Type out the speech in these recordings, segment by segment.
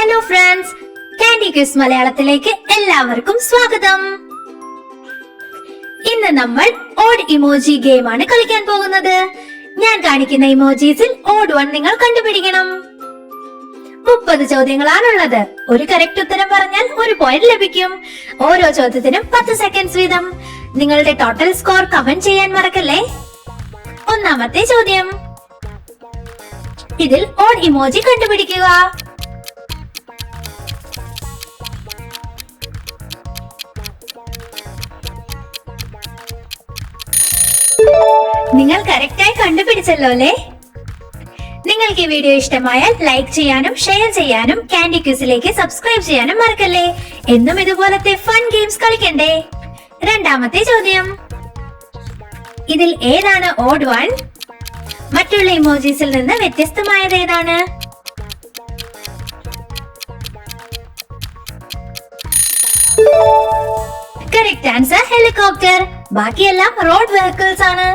Hello friends, candy quiz മലയാളത്തിലേക്ക് എല്ലാവർക്കും സ്വാഗതം. ഇന്ന് നമ്മൾ ഓഡ് ഇമോജി ഗെയിം ആണ് കളിക്കാൻ പോകുന്നത്. ഞാൻ കാണിക്കുന്ന ഇമോജീസിൽ ഓഡ് വൺ നിങ്ങൾ കണ്ടുപിടിക്കണം. 30 ചോദ്യങ്ങളാണുള്ളത്. ഒരു കറക്റ്റ് ഉത്തരം പറഞ്ഞാൽ 1 പോയിന്റ് ലഭിക്കും. ഓരോ ചോദ്യത്തിനും 10 സെക്കൻഡ്സ് വീതം. നിങ്ങളുടെ ടോട്ടൽ സ്കോർ കമന്റ് ചെയ്യാൻ മറക്കല്ലേ. ഒന്നാമത്തെ ചോദ്യം, ഇതിൽ ഓഡ് ഇമോജി കണ്ടുപിടിക്കുക. നിങ്ങൾ കറക്റ്റായി കണ്ടുപിടിച്ചല്ലോ അല്ലേ? നിങ്ങൾക്ക് ഈ വീഡിയോ ഇഷ്ടമായാൽ ലൈക്ക് ചെയ്യാനും ഷെയർ ചെയ്യാനും കാൻഡി ക്വിസിലേക്ക് സബ്സ്ക്രൈബ് ചെയ്യാനും മറക്കല്ലേ. എന്നും ഇതുപോലത്തെ ഫൺ ഗെയിംസ് കളിക്കണ്ടേ. രണ്ടാമത്തെ ചോദ്യം, ഇതിൽ ഏതാണ് ഓഡ് വൺ? മറ്റുള്ള ഇമോജീസിൽ നിന്ന് വ്യത്യസ്തമായത് ഏതാണ്? Correct answer helicopter. ബാക്കിയെല്ലാം റോഡ് വെഹിക്കിൾസ് ആണ്.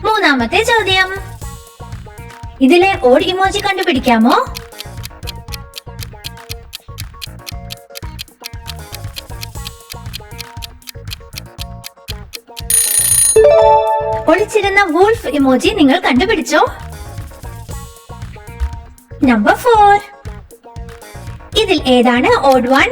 മൂന്നാമത്തെ ചോദ്യം, ഇതിലെ ഓഡ് ഇമോജി കണ്ടുപിടിക്കാമോ? ഒളിച്ചിരുന്ന വൂൾഫ് ഇമോജി നിങ്ങൾ കണ്ടുപിടിച്ചോ? നമ്പർ 4, ഇതിൽ ഏതാണ് odd one?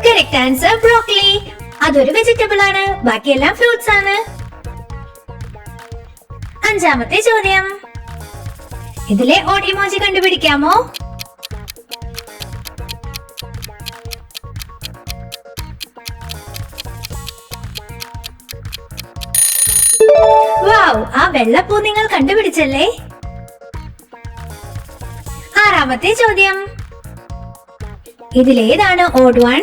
Correct answer broccoli. അതൊരു വെജിറ്റബിൾ ആണ്. ബാക്കിയെല്ലാം ഫ്രൂട്ട്സ് ആണ്. അഞ്ചാമത്തെ ചോദ്യം, ഇതിലെ ഓഡ് ഇമോജി കണ്ടുപിടിക്കാമോ? വൗ, ആ വെള്ളപ്പൂ നിങ്ങൾ കണ്ടുപിടിച്ചല്ലേ. ആറാമത്തെ ചോദ്യം, ഇതിലേതാണ് ഓഡ് വൺ?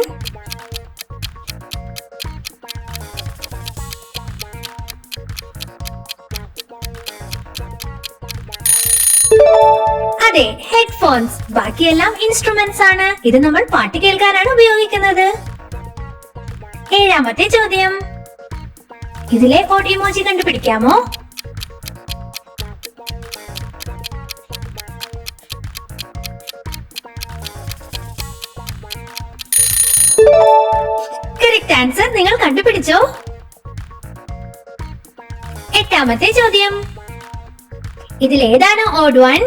അതെ, ഹെഡ്ഫോൺസ്. ബാക്കിയെല്ലാം ഇൻസ്ട്രുമെന്റ്സ് ആണ്. ഇത് നമ്മൾ പാട്ട് കേൾക്കാനാണ് ഉപയോഗിക്കുന്നത്. ഏഴാമത്തെ ചോദ്യം, ഇതിലെ ഓഡ് ഇമോജി കണ്ടുപിടിക്കാമോ? കറക്റ്റ് ആൻസർ നിങ്ങൾ കണ്ടുപിടിച്ചോ? എട്ടാമത്തെ ചോദ്യം, ഇതിലേതാണ് ഓഡ് വൺ?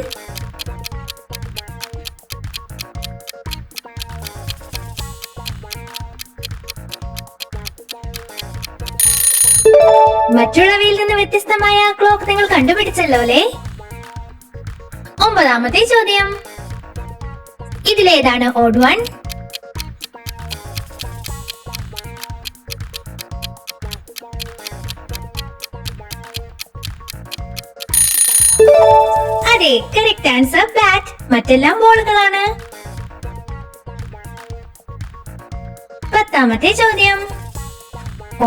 മറ്റുള്ളവയിൽ നിന്ന് വ്യത്യസ്തമായ ക്ലോക്ക് നിങ്ങൾ കണ്ടുപിടിച്ചല്ലോ അല്ലേ. ഒമ്പതാമത്തെ ചോദ്യം, ഇതിലേതാണ് ഓഡ് വൺ? അതെ, കറക്റ്റ് ആൻസർ ബാറ്റ്. മറ്റെല്ലാം ബോളുകളാണ്. പത്താമത്തെ ചോദ്യം,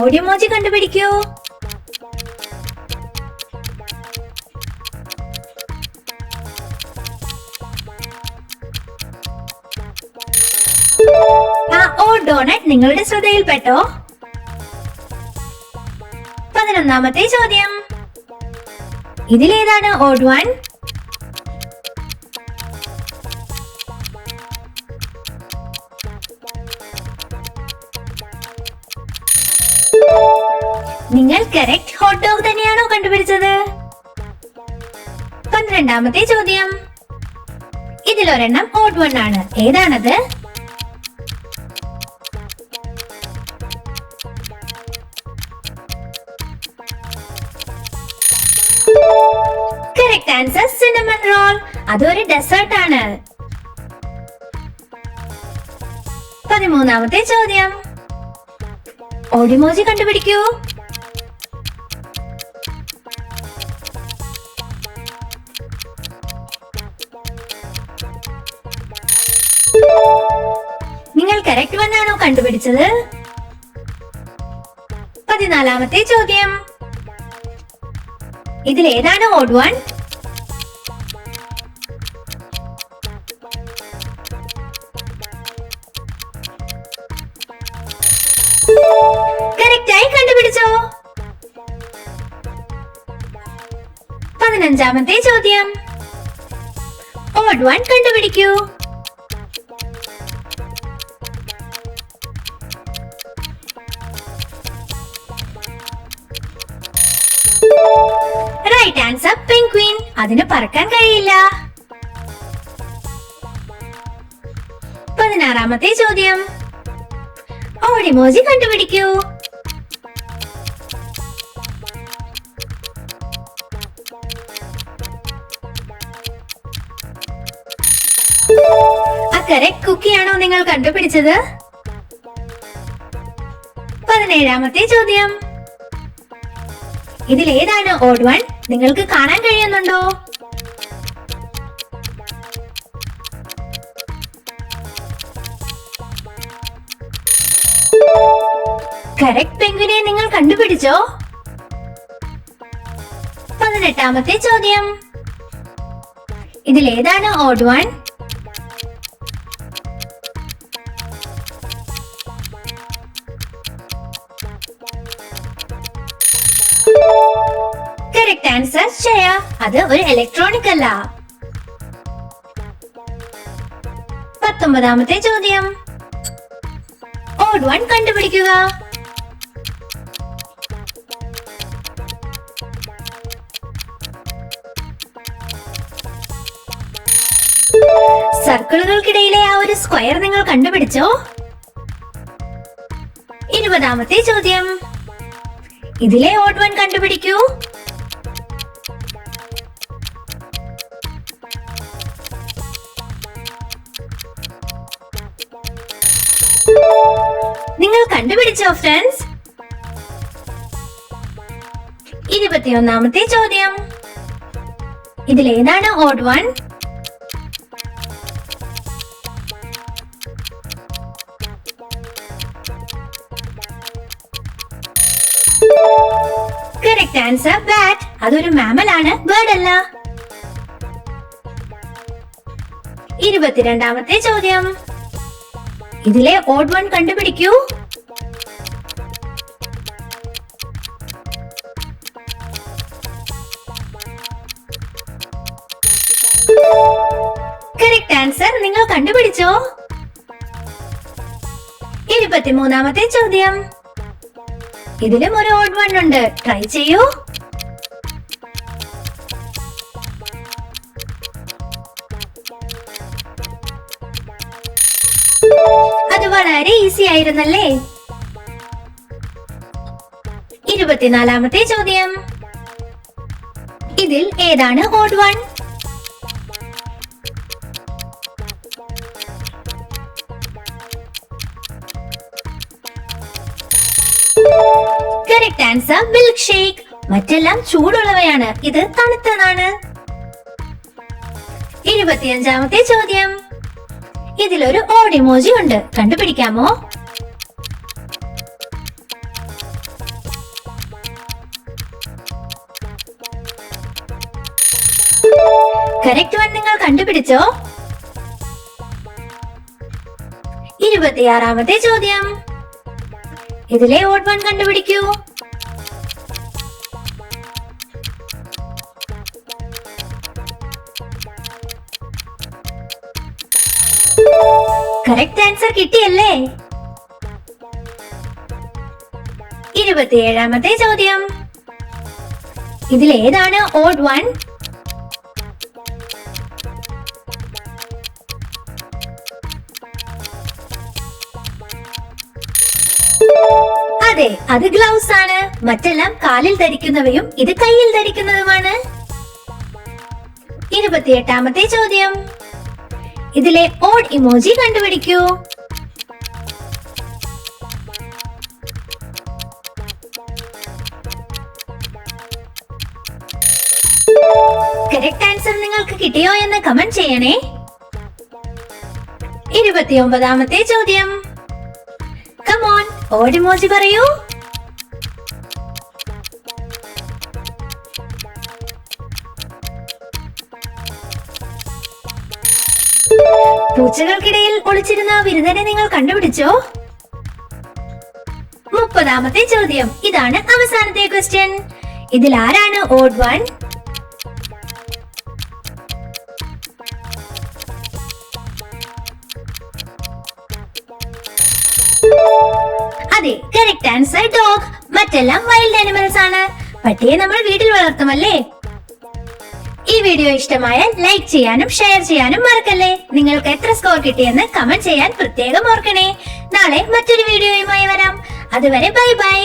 ഓഡ് ഇമോജി കണ്ടുപിടിക്കൂ. ആ ഓഡ് ഡോണറ്റ് നിങ്ങളുടെ ശ്രദ്ധയിൽപ്പെട്ടോ? 11ാമത്തെ ചോദ്യം, ഇതിലേതാണ് ഓഡ് വൺ? നിങ്ങൾ കറക്റ്റ് ഹോട്ട് ഡോഗ് തന്നെയാണോ കണ്ടുപിടിച്ചത്? 12ാമത്തെ ചോദ്യം, ഇതിലൊരെണ്ണം ഓഡ് വൺ ആണ്. ഏതാണത്? Correct answer cinnamon roll. അതൊരു ഡെസേർട്ട് ആണ്. 13ാമത്തെ ചോദ്യം, ഓഡ് ഇമോജി കണ്ടുപിടിക്കൂ. നിങ്ങൾ കറക്റ്റ് വൺ ആണോ കണ്ടുപിടിച്ചത്? 14ാമത്തെ ചോദ്യം, ഇതിലേതാണ് ഓഡ് വൺ? 15-ാമത്തെ ചോദ്യം. ഓഡ് വൺ കണ്ടുപിടിക്കൂ. Right answer penguin. അതിന് പറക്കാൻ കഴിയില്ല. 16-ാമത്തെ ചോദ്യം. ഓഡ് ഇമോജി കണ്ടുപിടിക്കൂ. കറക്റ്റ് കുക്കിയാണോ നിങ്ങൾ കണ്ടുപിടിച്ചത്? 17-ാമത്തെ ചോദ്യം. ഇതിലേതാണ് ഓഡ് വൺ? നിങ്ങൾക്ക് കാണാൻ കഴിയുന്നുണ്ടോ? കറക്റ്റ് പെൻഗ്വിനെ നിങ്ങൾ കണ്ടുപിടിച്ചോ? 18-ാമത്തെ ചോദ്യം. ഇതിലേതാണ് ഓഡ് വൺ? കറക്റ്റ് ആൻസർ ഷെയ. അത് ഒരു ഇലക്ട്രോണിക് അല്ല. 19-ാമത്തെ ചോദ്യം. ഓഡ് വൺ കണ്ടുപിടിക്കുക. സർക്കിളുകൾക്കിടയിലെ ആ ഒരു സ്ക്വയർ നിങ്ങൾ കണ്ടുപിടിച്ചോ? 20-ാമത്തെ ചോദ്യം. ഇതിലെ ഓഡ് വൺ കണ്ടുപിടിക്കൂ. നിങ്ങൾ കണ്ടുപിടിച്ചോ ഫ്രണ്ട്സ്? 21-ാമത്തെ ചോദ്യം. ഇതിലേതാണ് odd one? Correct answer bat. അതൊരു മാമലാണ്, ബേർഡ് അല്ല. 22-ാമത്തെ ചോദ്യം. ഇതിലെ ഓഡ് വൺ കണ്ടുപിടിക്കൂ. കറക്റ്റ് ആൻസർ നിങ്ങൾ കണ്ടുപിടിച്ചോ? 23-ാമത്തെ ചോദ്യം. ഇതിലും ഒരു ഓഡ് വൺ ഉണ്ട്. ട്രൈ ചെയ്യൂ. അത് വളരെ ഈസി ആയിരുന്നല്ലേ? 24-ാമത്തെ ചോദ്യം. ഇതിൽ ഏതാണ് odd one? Correct answer milk shake. മറ്റെല്ലാം ചൂടുള്ളവയാണ്, ഇത് തണുത്തതാണ്. 25-ാമത്തെ ചോദ്യം. ഇതിലൊരു ഓഡ് ഇമോജി ഉണ്ട്. കണ്ടുപിടിക്കാമോ? കറക്റ്റ് വൺ നിങ്ങൾ കണ്ടുപിടിച്ചോ? 26-ാമത്തെ ചോദ്യം. ഇതിലെ ഓഡ് വൺ കണ്ടുപിടിക്കൂ. കറക്റ്റ് ആൻസർ കിട്ടിയല്ലേ? 27-ാമത്തെ ചോദ്യം. ഇതിലേതാണ് ഓഡ് വൺ? അതെ, അത് ഗ്ലൗസ് ആണ്. മറ്റെല്ലാം കാലിൽ ധരിക്കുന്നവയും ഇത് കയ്യിൽ ധരിക്കുന്നതുമാണ്. 28-ാമത്തെ ചോദ്യം. ഇതിലെ ഓഡ് ഇമോജി കണ്ടുപിടിക്കൂ. കറക്റ്റ് ആൻസർ നിങ്ങൾക്ക് കിട്ടിയോ എന്ന് കമന്റ് ചെയ്യണേ. 29-ാമത്തെ ചോദ്യം. കമോൺ, ഓഡ് ഇമോജി പറയൂ. പൂച്ചകൾക്കിടയിൽ ഒളിച്ചിരുന്ന വിരുദ്ധനെ നിങ്ങൾ കണ്ടുപിടിച്ചോ? 30ാമത്തെ ചോദ്യം. ഇതാണ് അവസാനത്തെ ക്വസ്റ്റ്യൻ. ഇതിൽ ആരാണ് ഓഡ് വൺ? അതെ, കറക്റ്റ് ആൻസർ ഡോഗ്. മറ്റെല്ലാം വൈൽഡ് ആനിമൽസ് ആണ്. പട്ടിയെ നമ്മൾ വീട്ടിൽ വളർത്തുമല്ലേ? ഈ വീഡിയോ ഇഷ്ടമായാൽ ലൈക്ക് ചെയ്യാനും ഷെയർ ചെയ്യാനും മറക്കല്ലേ. നിങ്ങൾക്ക് എത്ര സ്കോർ കിട്ടിയെന്ന് കമന്റ് ചെയ്യാൻ പ്രത്യേകം ഓർക്കണേ. നാളെ മറ്റൊരു വീഡിയോയുമായി വരാം. അതുവരെ ബൈ ബൈ.